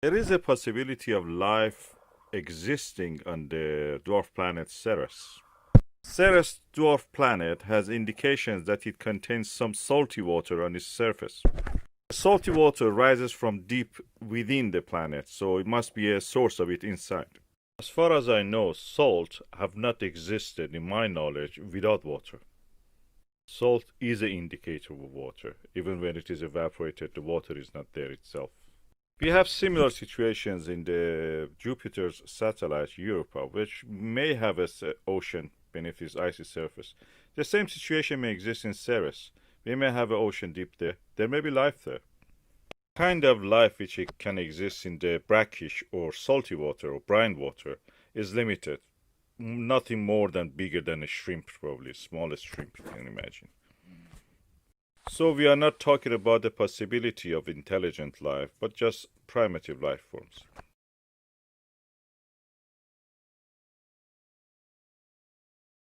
There is a possibility of life existing on the dwarf planet Ceres. Ceres dwarf planet has indications that it contains some salty water on its surface. Salty water rises from deep within the planet, so it must be a source of it inside. As far as I know, salt have not existed in my knowledge without water. Salt is an indicator of water. Even when it is evaporated, the water is not there itself. We have similar situations in the Jupiter's satellite Europa, which may have an ocean beneath its icy surface. The same situation may exist in Ceres. We may have an ocean deep there. There may be life there. Kind of life which can exist in the brackish or salty water or brine water is limited. Nothing more than bigger than a shrimp, probably smallest shrimp you can imagine. So we are not talking about the possibility of intelligent life, but just primitive life forms.